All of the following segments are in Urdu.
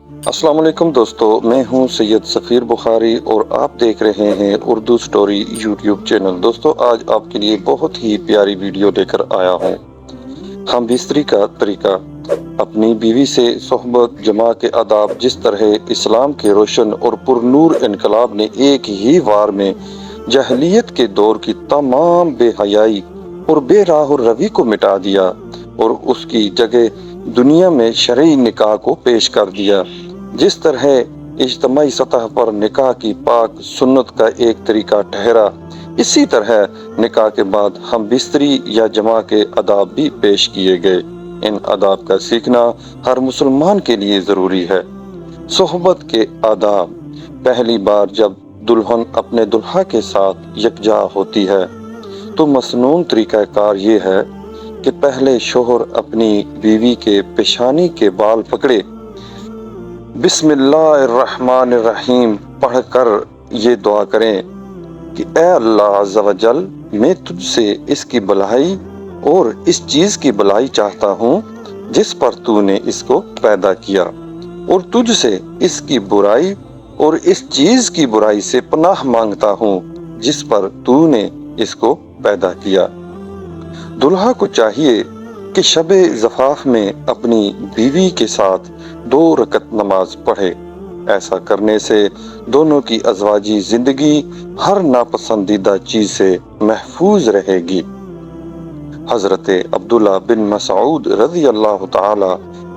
السلام علیکم دوستو، میں ہوں سید سفیر بخاری اور آپ دیکھ رہے ہیں اردو سٹوری یوٹیوب چینل۔ دوستو، آج آپ کے لیے بہت ہی پیاری ویڈیو لے کر آیا ہوں۔ ہم بستری کا طریقہ، اپنی بیوی سے صحبت، جماع کے آداب، جس طرح اسلام کے روشن اور پرنور انقلاب نے ایک ہی وار میں جاہلیت کے دور کی تمام بے حیائی اور بے راہ روی کو مٹا دیا اور اس کی جگہ دنیا میں شرعی نکاح کو پیش کر دیا۔ جس طرح اجتماعی سطح پر نکاح کی پاک سنت کا ایک طریقہ ٹھہرا، اسی طرح نکاح کے بعد ہم بستری یا جماع کے آداب بھی پیش کیے گئے۔ ان آداب کا سیکھنا ہر مسلمان کے لیے ضروری ہے۔ صحبت کے آداب۔ پہلی بار جب دلہن اپنے دلہا کے ساتھ یکجا ہوتی ہے تو مسنون طریقہ کار یہ ہے کہ پہلے شوہر اپنی بیوی کے پیشانی کے بال پکڑے، بسم اللہ الرحمن الرحیم پڑھ کر یہ دعا کریں کہ اے اللہ عز و جل، میں تجھ سے اس کی بھلائی اور اس چیز کی بھلائی چاہتا ہوں جس پر تو نے اس کو پیدا کیا، اور تجھ سے اس کی برائی اور اس چیز کی برائی سے پناہ مانگتا ہوں جس پر تو نے اس کو پیدا کیا۔ دلہا کو چاہیے کہ شب زفاف میں اپنی بیوی کے ساتھ 2 رکعت نماز پڑھے۔ ایسا کرنے سے دونوں کی ازواجی زندگی ہر ناپسندیدہ چیز سے محفوظ رہے گی۔ حضرت عبداللہ بن مسعود رضی اللہ تعالی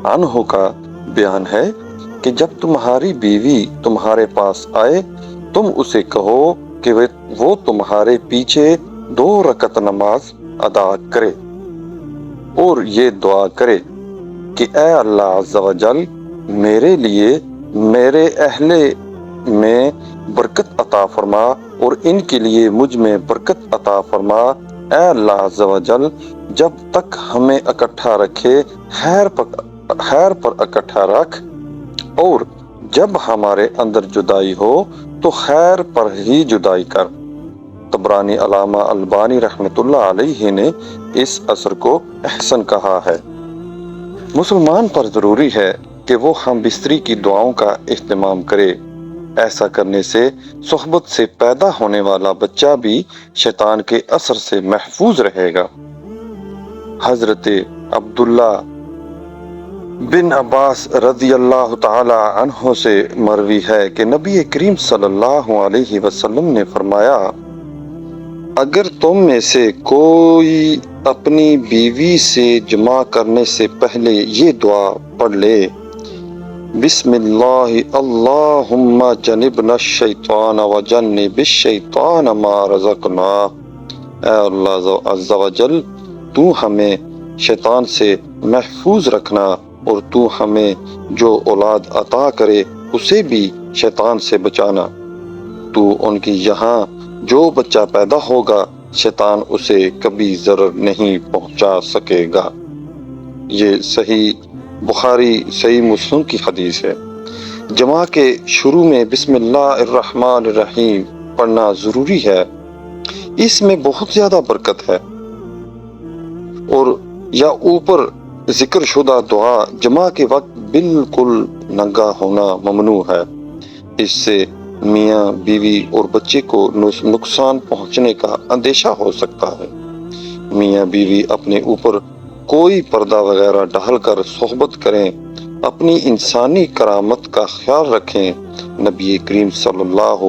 عنہ کا بیان ہے کہ جب تمہاری بیوی تمہارے پاس آئے تم اسے کہو کہ وہ تمہارے پیچھے 2 رکعت نماز ادا کرے اور یہ دعا کرے کہ اے اللہ عز و جل، میرے لیے میرے اہل میں برکت عطا فرما اور ان کے لیے مجھ میں برکت عطا فرما۔ اے اللہ عز و جل، جب تک ہمیں اکٹھا رکھے خیر پر اکٹھا رکھ، اور جب ہمارے اندر جدائی ہو تو خیر پر ہی جدائی کر۔ طبرانی علامہ البانی رحمۃ اللہ علیہ نے اس اثر کو احسن کہا ہے۔ مسلمان پر ضروری ہے کہ وہ ہم بستری کی دعاؤں کا اہتمام کرے۔ ایسا کرنے سے صحبت سے پیدا ہونے والا بچہ بھی شیطان کے اثر سے محفوظ رہے گا۔ حضرت عبداللہ بن عباس رضی اللہ تعالی عنہ سے مروی ہے کہ نبی کریم صلی اللہ علیہ وسلم نے فرمایا، اگر تم میں سے کوئی اپنی بیوی سے جماع کرنے سے پہلے یہ دعا پڑھ لے، بسم اللہ اللہم جنبنا الشیطان وجنب الشیطان ما رزقنا، اے اللہ عز و جل، تو ہمیں شیطان سے محفوظ رکھنا اور تو ہمیں جو اولاد عطا کرے اسے بھی شیطان سے بچانا۔ تو ان کی یہاں جو بچہ پیدا ہوگا شیطان اسے کبھی ضرر نہیں پہنچا سکے گا۔ یہ صحیح بخاری صحیح مسلم کی حدیث ہے۔ جماع کے شروع میں بسم اللہ الرحمن الرحیم پڑھنا ضروری ہے، اس میں بہت زیادہ برکت ہے، اور یا اوپر ذکر شدہ دعا جماع کے وقت بالکل ننگا ہونا ممنوع ہے۔ اس سے میاں بیوی اور بچے کو نقصان پہنچنے کا اندیشہ ہو سکتا ہے۔ میاں بیوی اپنے اوپر کوئی پردہ وغیرہ ڈال کر صحبت کریں، اپنی انسانی کرامت کا خیال رکھیں۔ نبی کریم صلی اللہ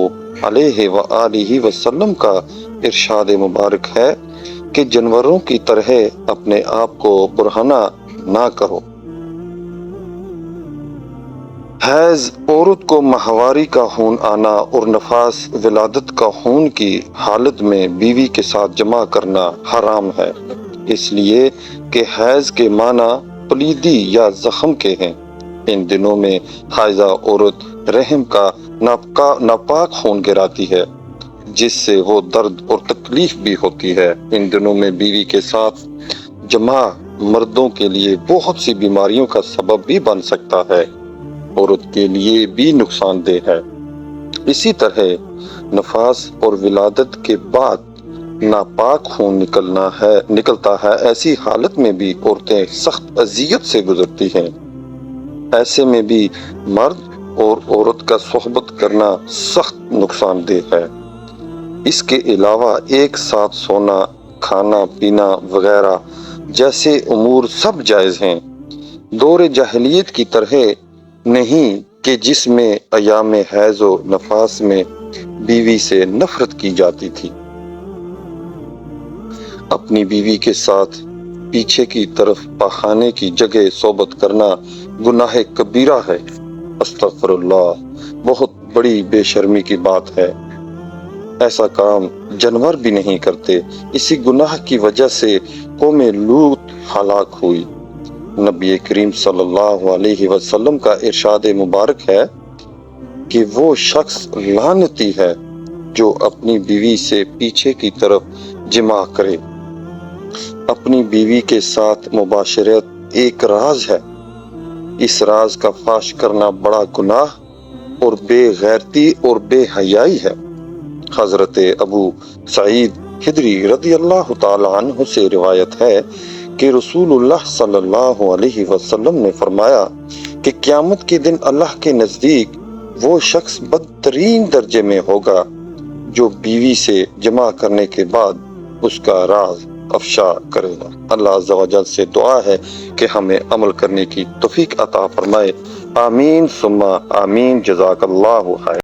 علیہ وآلہ وسلم کا ارشاد مبارک ہے کہ جانوروں کی طرح اپنے آپ کو برہنہ نہ کرو۔ حیض عورت کو ماہواری کا خون آنا اور نفاس ولادت کا خون کی حالت میں بیوی کے ساتھ جماع کرنا حرام ہے، اس لیے کہ حیض کے معنی پلیدی یا زخم کے ہیں۔ ان دنوں میں حائضہ عورت رحم کا ناپاک خون گراتی ہے، جس سے وہ درد اور تکلیف بھی ہوتی ہے۔ ان دنوں میں بیوی کے ساتھ جماع مردوں کے لیے بہت سی بیماریوں کا سبب بھی بن سکتا ہے، عورت کے لیے بھی نقصان دہ ہے۔ اسی طرح نفاس اور ولادت کے بعد ناپاک خون نکلتا ہے، ایسی حالت میں بھی عورتیں سخت اذیت سے گزرتی ہیں۔ ایسے میں بھی مرد اور عورت کا صحبت کرنا سخت نقصان دہ ہے۔ اس کے علاوہ ایک ساتھ سونا، کھانا پینا وغیرہ جیسے امور سب جائز ہیں، دور جاہلیت کی طرح نہیں کہ جس میں ایام حیض و نفاس میں بیوی سے نفرت کی جاتی تھی۔ اپنی بیوی کے ساتھ پیچھے کی طرف پاخانے کی جگہ صحبت کرنا گناہ کبیرہ ہے۔ استغفر اللہ، بہت بڑی بے شرمی کی بات ہے۔ ایسا کام جانور بھی نہیں کرتے۔ اسی گناہ کی وجہ سے قوم لوط ہلاک ہوئی۔ نبی کریم صلی اللہ علیہ وسلم کا ارشاد مبارک ہے کہ وہ شخص لعنتی ہے جو اپنی بیوی سے پیچھے کی طرف جماع کرے۔ اپنی بیوی کے ساتھ مباشرت ایک راز ہے۔ اس راز کا فاش کرنا بڑا گناہ اور بے غیرتی اور بے حیائی ہے۔ حضرت ابو سعید خدری رضی اللہ تعالی عنہ سے روایت ہے کہ رسول اللہ صلی اللہ علیہ وسلم نے فرمایا کہ قیامت کے دن اللہ کے نزدیک وہ شخص بدترین درجے میں ہوگا جو بیوی سے جماع کرنے کے بعد اس کا راز افشا کرے گا۔ اللہ عز و جل سے دعا ہے کہ ہمیں عمل کرنے کی توفیق عطا فرمائے۔ آمین ثم آمین۔ جزاک اللہ خیر۔